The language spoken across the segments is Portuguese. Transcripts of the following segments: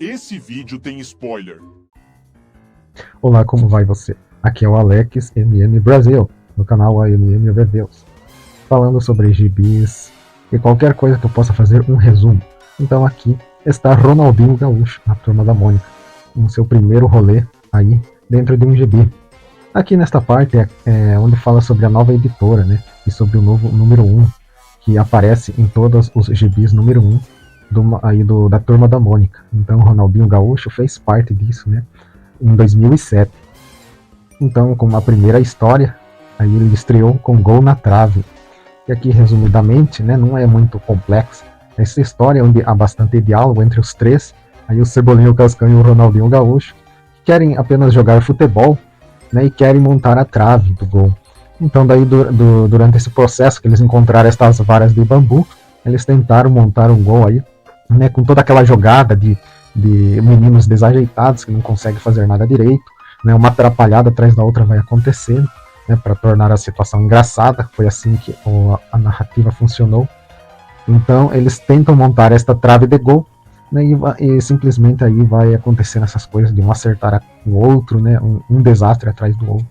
Esse vídeo tem spoiler. Olá, como vai você? Aqui é o Alex MM Brasil, no canal AMM Reviews, falando sobre gibis e qualquer coisa que eu possa fazer um resumo. Então aqui está Ronaldinho Gaúcho, na Turma da Mônica, no seu primeiro rolê aí dentro de um gibi. Aqui nesta parte é onde fala sobre a nova editora, né, e sobre o novo número 1, que aparece em todos os gibis número 1 da Turma da Mônica. Então Ronaldinho Gaúcho fez parte disso, né, em 2007. Então, como a primeira história, aí ele estreou com Gol na Trave. E aqui, resumidamente, né, não é muito complexa. Essa história onde há bastante diálogo entre os três, aí o Cebolinha, o Cascão e o Ronaldinho Gaúcho, que querem apenas jogar futebol, né, e querem montar a trave do gol. Então, daí, durante esse processo que eles encontraram estas varas de bambu, eles tentaram montar um gol aí, né, com toda aquela jogada de meninos desajeitados que não conseguem fazer nada direito, né, uma atrapalhada atrás da outra vai acontecer, né, para tornar a situação engraçada. Foi assim que a narrativa funcionou. Então eles tentam montar esta trave de gol, né, e simplesmente aí vai acontecendo essas coisas de um acertar o outro, né, um desastre atrás do outro,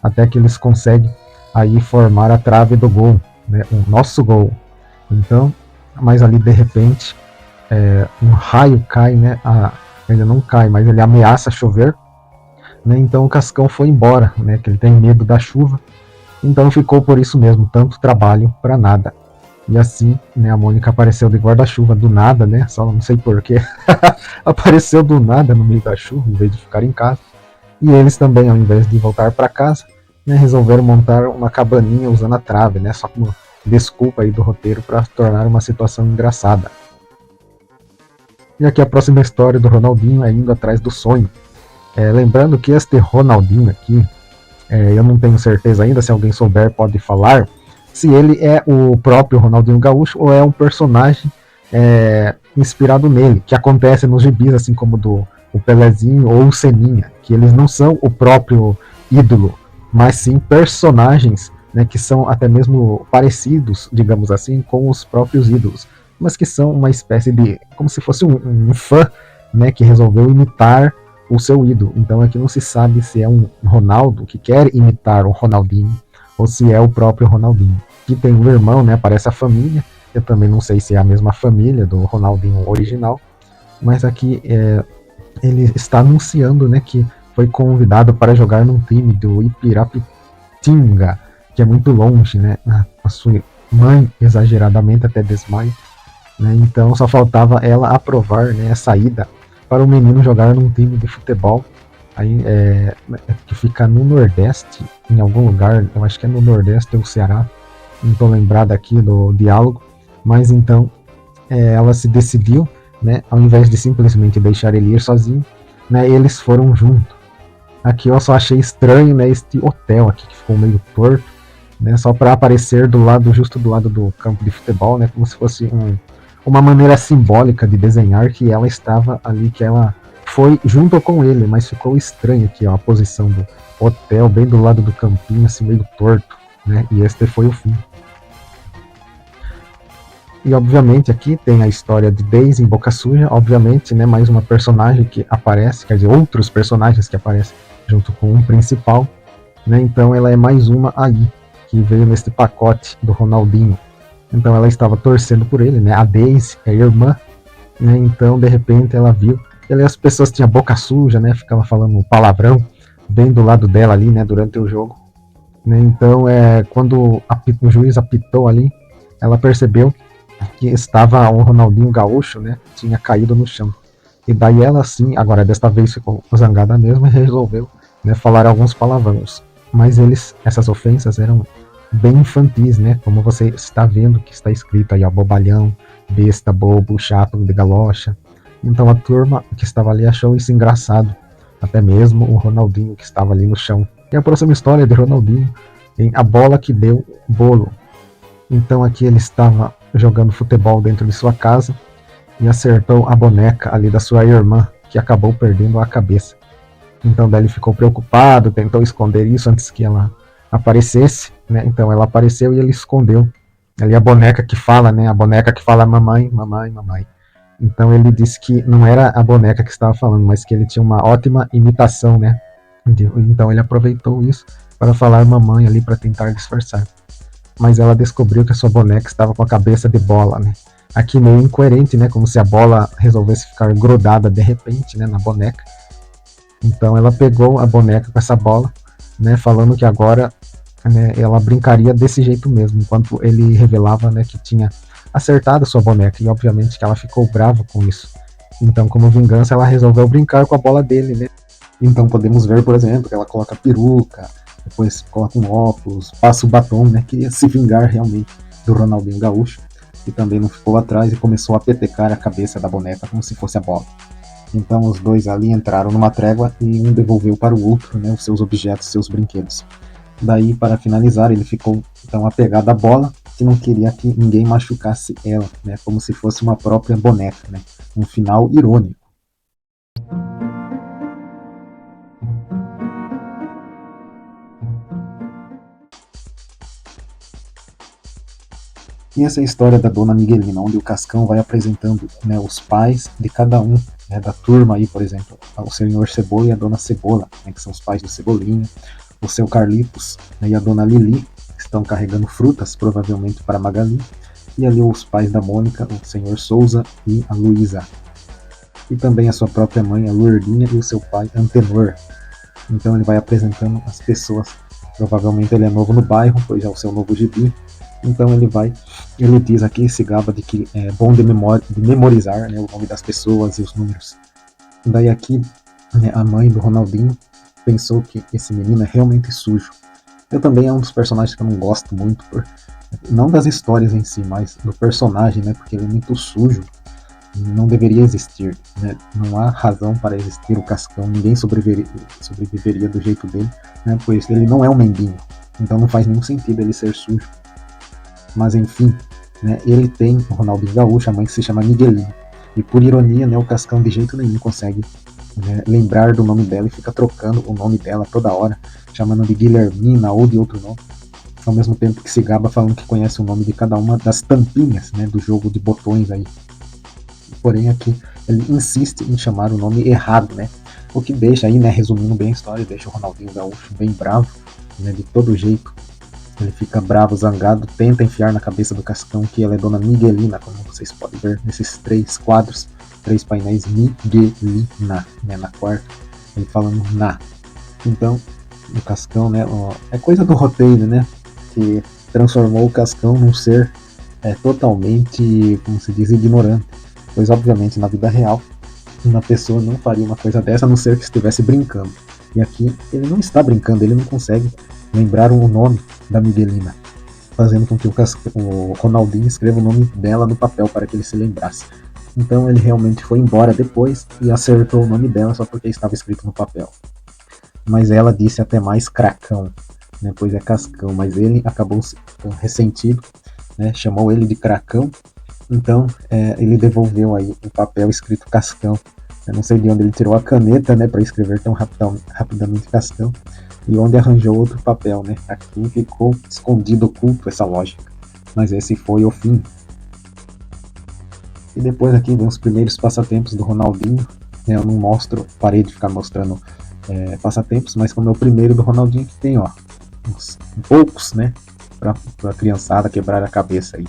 até que eles conseguem aí formar a trave do gol, né, o nosso gol. Então, mas ali de repente um raio cai, né? Ele não cai, mas ele ameaça chover, né? Então o Cascão foi embora, né? Que ele tem medo da chuva. Então ficou por isso mesmo, tanto trabalho para nada. E assim, né? A Mônica apareceu de guarda-chuva do nada, né? Só não sei porquê. Apareceu do nada no meio da chuva, em vez de ficar em casa. E eles também, ao invés de voltar para casa, né, resolveram montar uma cabaninha usando a trave, né? Só como desculpa aí do roteiro para tornar uma situação engraçada. E aqui a próxima história do Ronaldinho é indo atrás do sonho. Lembrando que este Ronaldinho aqui, eu não tenho certeza ainda, se alguém souber pode falar, se ele é o próprio Ronaldinho Gaúcho ou é um personagem inspirado nele, que acontece nos gibis, assim como o Pelezinho ou o Seninha, que eles não são o próprio ídolo, mas sim personagens, né, que são até mesmo parecidos, digamos assim, com os próprios ídolos, mas que são uma espécie de, como se fosse um fã, né, que resolveu imitar o seu ídolo. Então aqui não se sabe se é um Ronaldo que quer imitar o Ronaldinho, ou se é o próprio Ronaldinho. Aqui tem um irmão, né, aparece a família, eu também não sei se é a mesma família do Ronaldinho original, mas aqui ele está anunciando, né, que foi convidado para jogar num time do Ipirapitinga, que é muito longe, né, a sua mãe exageradamente até desmaia. Né, então só faltava ela aprovar, né, a saída para o menino jogar num time de futebol aí, que fica no Nordeste, em algum lugar, eu acho que é no Nordeste ou Ceará, não estou lembrado aqui do diálogo, mas então ela se decidiu, né, ao invés de simplesmente deixar ele ir sozinho, né, eles foram juntos. Aqui eu só achei estranho, né, este hotel aqui que ficou meio torto, né, só para aparecer justo do lado do campo de futebol, né, como se fosse uma maneira simbólica de desenhar que ela estava ali, que ela foi junto com ele, mas ficou estranho aqui, ó, a posição do hotel bem do lado do campinho, assim, meio torto, né, e este foi o fim. E obviamente aqui tem a história de Daisy em Boca Suja, obviamente, né, mais uma personagem que aparece, quer dizer, outros personagens que aparecem junto com um principal, né, então ela é mais uma aí, que veio neste pacote do Ronaldinho. Então ela estava torcendo por ele, né? A Daisy, a irmã, né? Então de repente ela viu, as pessoas tinham boca suja, né? Ficava falando palavrão bem do lado dela ali, né? Durante o jogo, né? Então quando o juiz apitou ali, ela percebeu que estava o Ronaldinho Gaúcho, né? Tinha caído no chão. E daí ela sim, agora desta vez ficou zangada mesmo e resolveu, né, falar alguns palavrões. Mas essas ofensas eram bem infantis, né? Como você está vendo que está escrito aí, ó, bobalhão, besta, bobo, chato, de galocha. Então a turma que estava ali achou isso engraçado, até mesmo o Ronaldinho que estava ali no chão. E a próxima história de Ronaldinho tem A Bola que Deu Bolo. Então aqui ele estava jogando futebol dentro de sua casa e acertou a boneca ali da sua irmã, que acabou perdendo a cabeça. Então daí ele ficou preocupado, tentou esconder isso antes que ela aparecesse, né? Então ela apareceu e ele escondeu ali a boneca que fala, né? A boneca que fala mamãe, mamãe, mamãe. Então ele disse que não era a boneca que estava falando, mas que ele tinha uma ótima imitação, né? Então ele aproveitou isso para falar mamãe ali para tentar disfarçar. Mas ela descobriu que a sua boneca estava com a cabeça de bola, né? Aqui meio incoerente, né? Como se a bola resolvesse ficar grudada de repente, né? Na boneca. Então ela pegou a boneca com essa bola, né? Falando que agora, né, ela brincaria desse jeito mesmo, enquanto ele revelava, né, que tinha acertado a sua boneca, e obviamente que ela ficou brava com isso. Então, como vingança, ela resolveu brincar com a bola dele, né? Então podemos ver, por exemplo, que ela coloca peruca, depois coloca um óculos, passa o batom, né? Queria se vingar realmente do Ronaldinho Gaúcho, que também não ficou atrás e começou a petecar a cabeça da boneca como se fosse a bola. Então os dois ali entraram numa trégua e um devolveu para o outro, né, os seus objetos, seus brinquedos. Daí, para finalizar, ele ficou então apegado à bola, que não queria que ninguém machucasse ela, né, como se fosse uma própria boneca, né, um final irônico. E essa é a história da Dona Miguelina, onde o Cascão vai apresentando, né, os pais de cada um, né, da turma aí, por exemplo, o Senhor Cebola e a Dona Cebola, né, que são os pais do Cebolinha, o seu Carlitos, né, e a Dona Lili, que estão carregando frutas, provavelmente para Magali, e ali os pais da Mônica, o Senhor Souza e a Luísa. E também a sua própria mãe, a Lourdinha, e o seu pai, Antenor. Então ele vai apresentando as pessoas. Provavelmente ele é novo no bairro, pois é o seu novo gibi. Então ele diz aqui, se gaba de que é bom de memorizar, né, o nome das pessoas e os números. Daí aqui, né, a mãe do Ronaldinho pensou que esse menino é realmente sujo. Eu também é um dos personagens que eu não gosto muito, não das histórias em si, mas do personagem, né, porque ele é muito sujo. Não deveria existir, né? Não há razão para existir o Cascão, ninguém sobreviveria do jeito dele, né? Pois ele não é um mendigo, então não faz nenhum sentido ele ser sujo. Mas enfim, né, ele tem o Ronaldinho Gaúcho, a mãe que se chama Miguelinho, e por ironia, né, o Cascão de jeito nenhum consegue, né, lembrar do nome dela e fica trocando o nome dela toda hora, chamando de Guilhermina ou de outro nome, ao mesmo tempo que se gaba falando que conhece o nome de cada uma das tampinhas, né, do jogo de botões aí. Porém aqui ele insiste em chamar o nome errado, né? O que deixa aí, né, resumindo bem a história, deixa o Ronaldinho Gaúcho bem bravo, né, de todo jeito. Ele fica bravo, zangado, tenta enfiar na cabeça do Cascão que ela é Dona Miguelina, como vocês podem ver nesses 3 quadros, 3 painéis, Miguelina, né, na quarta, ele falando na. Então, o Cascão, né, é coisa do roteiro, né, que transformou o Cascão num ser totalmente, como se diz, ignorante. Pois obviamente na vida real uma pessoa não faria uma coisa dessa a não ser que estivesse brincando. E aqui ele não está brincando, ele não consegue lembrar o nome da Miguelina, fazendo com que o Ronaldinho escreva o nome dela no papel para que ele se lembrasse. Então ele realmente foi embora depois e acertou o nome dela só porque estava escrito no papel. Mas ela disse até mais Cracão, né, pois é Cascão, mas ele acabou ressentido, né, chamou ele de Cracão. Então, ele devolveu aí o papel escrito Cascão. Eu não sei de onde ele tirou a caneta, né, para escrever tão rapidamente Cascão, e onde arranjou outro papel, né? Aqui ficou escondido, oculto essa lógica. Mas esse foi o fim. E depois aqui vem os primeiros passatempos do Ronaldinho. Eu não mostro, parei de ficar mostrando passatempos, mas como é o primeiro do Ronaldinho que tem, ó, uns poucos, né, para a criançada quebrar a cabeça aí.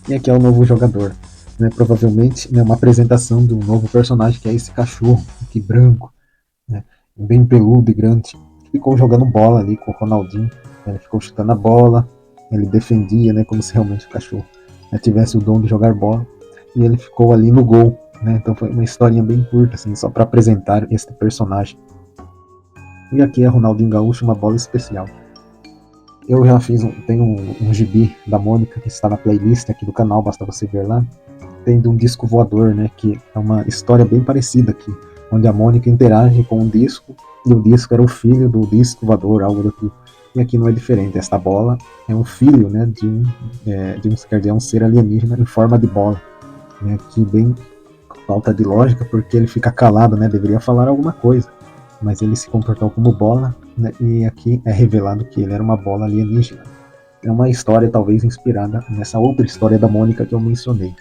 E aqui é o novo jogador, né? Provavelmente, né, uma apresentação de um novo personagem, que é esse cachorro aqui branco, né, bem peludo e grande, que ficou jogando bola ali com o Ronaldinho. Ele ficou chutando a bola, ele defendia, né, como se realmente o cachorro, né, tivesse o dom de jogar bola, e ele ficou ali no gol, né? Então foi uma historinha bem curta, assim, só para apresentar este personagem. E aqui é Ronaldinho Gaúcho, uma bola especial. Eu já tenho um gibi da Mônica que está na playlist aqui do canal, basta você ver lá. Tem de um disco voador, né, que é uma história bem parecida aqui, onde a Mônica interage com um disco, e o disco era o filho do disco voador, algo do tipo. E aqui não é diferente, esta bola é um filho, né, quer dizer, um ser alienígena em forma de bola. Né, aqui bem falta de lógica, porque ele fica calado, né, deveria falar alguma coisa, mas ele se comportou como bola, né, e aqui é revelado que ele era uma bola alienígena. É uma história talvez inspirada nessa outra história da Mônica que eu mencionei.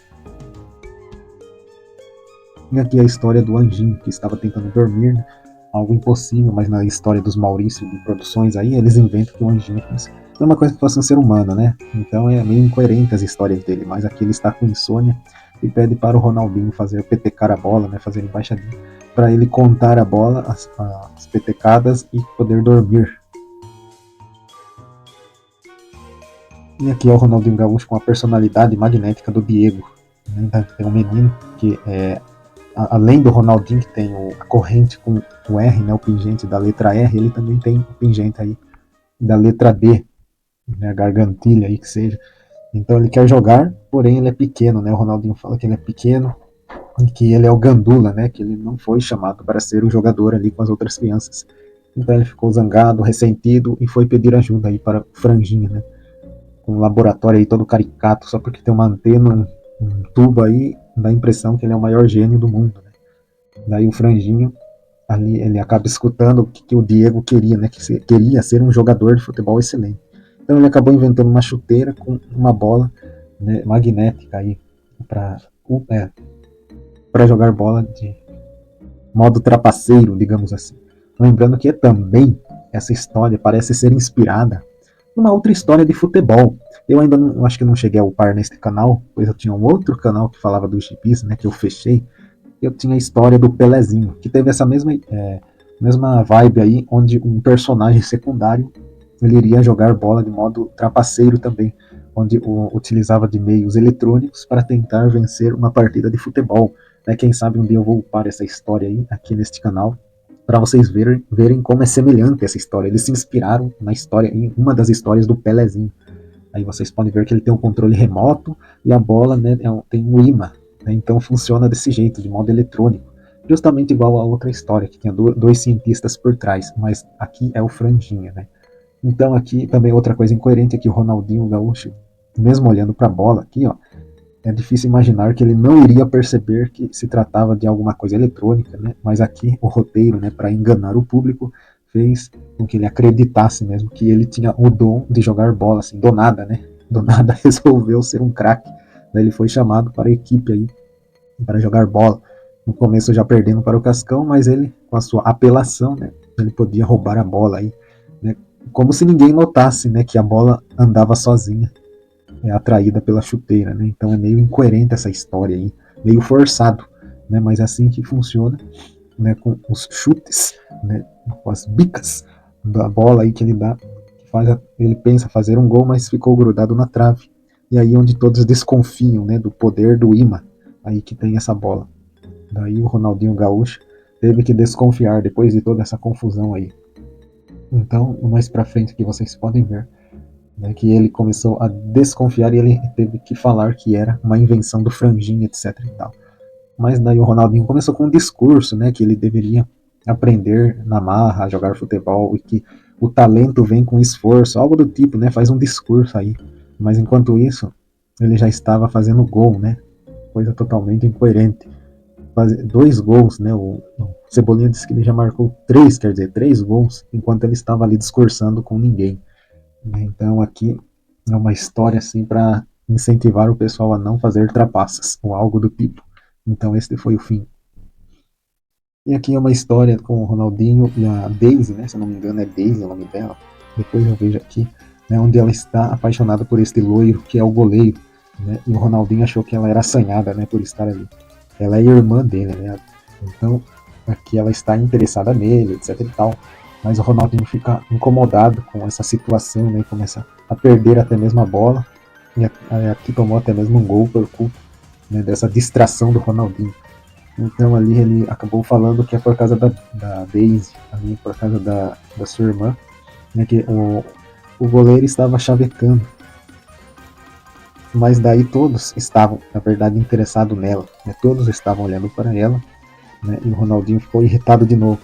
E aqui a história do anjinho que estava tentando dormir, né? Algo impossível, mas na história dos Maurício de produções aí, eles inventam que o anjinho é uma coisa que fosse um ser humano, né? Então é meio incoerente as histórias dele, mas aqui ele está com insônia e pede para o Ronaldinho fazer petecar a bola, né? Fazer embaixadinha, para ele contar a bola, as petecadas e poder dormir. E aqui é o Ronaldinho Gaúcho com a personalidade magnética do Diego. Né? Então, tem um menino que além do Ronaldinho, que tem a corrente com o R, né, o pingente da letra R, ele também tem o pingente aí da letra D, né, a gargantilha aí que seja. Então ele quer jogar, porém ele é pequeno, né? O Ronaldinho fala que ele é pequeno e que ele é o gandula, né? Que ele não foi chamado para ser o jogador ali com as outras crianças. Então ele ficou zangado, ressentido e foi pedir ajuda aí para o Franjinha, né? Um laboratório aí todo caricato, só porque tem uma antena, um tubo aí, dá a impressão que ele é o maior gênio do mundo, né? Daí o Franjinho, ali ele acaba escutando o que o Diego queria, né? Que queria ser um jogador de futebol excelente. Então ele acabou inventando uma chuteira com uma bola, né, magnética aí para jogar bola de modo trapaceiro, digamos assim. Lembrando que também essa história parece ser inspirada numa outra história de futebol. Eu ainda não, acho que não cheguei a upar neste canal, pois eu tinha um outro canal que falava dos gibis, né, que eu fechei. Eu tinha a história do Pelezinho, que teve essa mesma vibe aí, onde um personagem secundário ele iria jogar bola de modo trapaceiro também, onde utilizava de meios eletrônicos para tentar vencer uma partida de futebol. Né? Quem sabe um dia eu vou upar essa história aí aqui neste canal, para vocês verem como é semelhante essa história. Eles se inspiraram na história, em uma das histórias do Pelezinho. Aí vocês podem ver que ele tem um controle remoto e a bola, né, tem um imã. Né? Então funciona desse jeito, de modo eletrônico. Justamente igual a outra história, que tinha dois cientistas por trás, mas aqui é o Franjinha, né? Então aqui também outra coisa incoerente é que o Ronaldinho Gaúcho, mesmo olhando para a bola aqui, ó, é difícil imaginar que ele não iria perceber que se tratava de alguma coisa eletrônica, né? Mas aqui o roteiro, né, para enganar o público, fez com que ele acreditasse mesmo que ele tinha o dom de jogar bola, assim, do nada, né? Do nada resolveu ser um craque. Daí ele foi chamado para a equipe aí para jogar bola. No começo já perdendo para o Cascão, mas ele, com a sua apelação, né, ele podia roubar a bola aí, né? Como se ninguém notasse, né, que a bola andava sozinha, atraída pela chuteira, né? Então é meio incoerente essa história aí, meio forçado, né? Mas é assim que funciona, né? Com os chutes, né? Com as bicas da bola aí que ele dá, ele pensa fazer um gol, mas ficou grudado na trave. E aí onde todos desconfiam, né? Do poder do imã aí que tem essa bola. Daí o Ronaldinho Gaúcho teve que desconfiar depois de toda essa confusão aí. Então, mais pra frente que vocês podem ver, né, que ele começou a desconfiar e ele teve que falar que era uma invenção do Franjinha, etc e tal. Mas daí o Ronaldinho começou com um discurso, né, que ele deveria aprender na marra a jogar futebol e que o talento vem com esforço, algo do tipo, né, faz um discurso aí. Mas enquanto isso, ele já estava fazendo gol, né, coisa totalmente incoerente. 2 gols, né? O Cebolinha disse que ele já marcou 3, quer dizer, 3 gols, enquanto ele estava ali discursando com ninguém. Então aqui é uma história assim para incentivar o pessoal a não fazer trapaças ou algo do tipo. Então este foi o fim. E aqui é uma história com o Ronaldinho e a Daisy, né? Se eu não me engano é Daisy o nome dela. Depois eu vejo aqui, né? Onde ela está apaixonada por este loiro que é o goleiro, né? E o Ronaldinho achou que ela era assanhada, né? Por estar ali. Ela é irmã dele, né? Então aqui ela está interessada nele, etc e tal. Mas o Ronaldinho fica incomodado com essa situação, né? E começa a perder até mesmo a bola. E aqui tomou até mesmo um gol por culpa, né, dessa distração do Ronaldinho. Então ali ele acabou falando que é por causa da Daisy, ali, por causa da sua irmã, né, que o goleiro estava chavecando. Mas daí todos estavam, na verdade, interessados nela. Né, todos estavam olhando para ela. né? E o Ronaldinho ficou irritado de novo.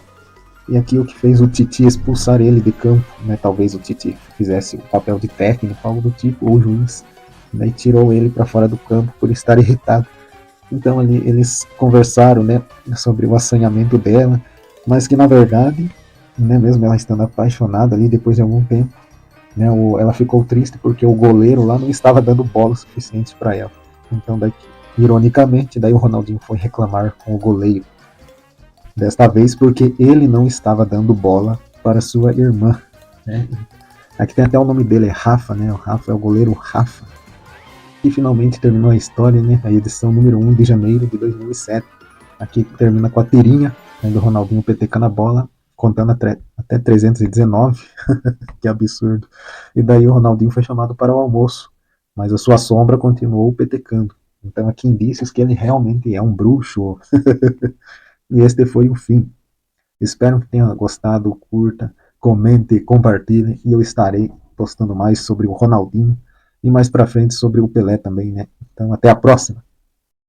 E aqui o que fez o Titi expulsar ele de campo, né? Talvez o Titi fizesse o papel de técnico, algo do tipo, ou juiz, né? E tirou ele para fora do campo por estar irritado. Então ali eles conversaram, né, sobre o assanhamento dela, mas que na verdade, né, mesmo ela estando apaixonada ali depois de algum tempo, né, ela ficou triste porque o goleiro lá não estava dando bola suficiente para ela. Então daí, ironicamente, daí o Ronaldinho foi reclamar com o goleiro. Desta vez porque ele não estava dando bola para sua irmã, né? Aqui tem até o nome dele, é Rafa, né? O Rafa é o goleiro Rafa. E finalmente terminou a história, né? A edição número 1 de janeiro de 2007. Aqui termina com a tirinha, né, do Ronaldinho PTK na bola, contando até 319. Que absurdo. E daí o Ronaldinho foi chamado para o almoço, mas a sua sombra continuou petecando. Então aqui indícios que ele realmente é um bruxo. E este foi o fim. Espero que tenha gostado, curta, comente, compartilhe e eu estarei postando mais sobre o Ronaldinho e mais pra frente sobre o Pelé também, né? Então até a próxima.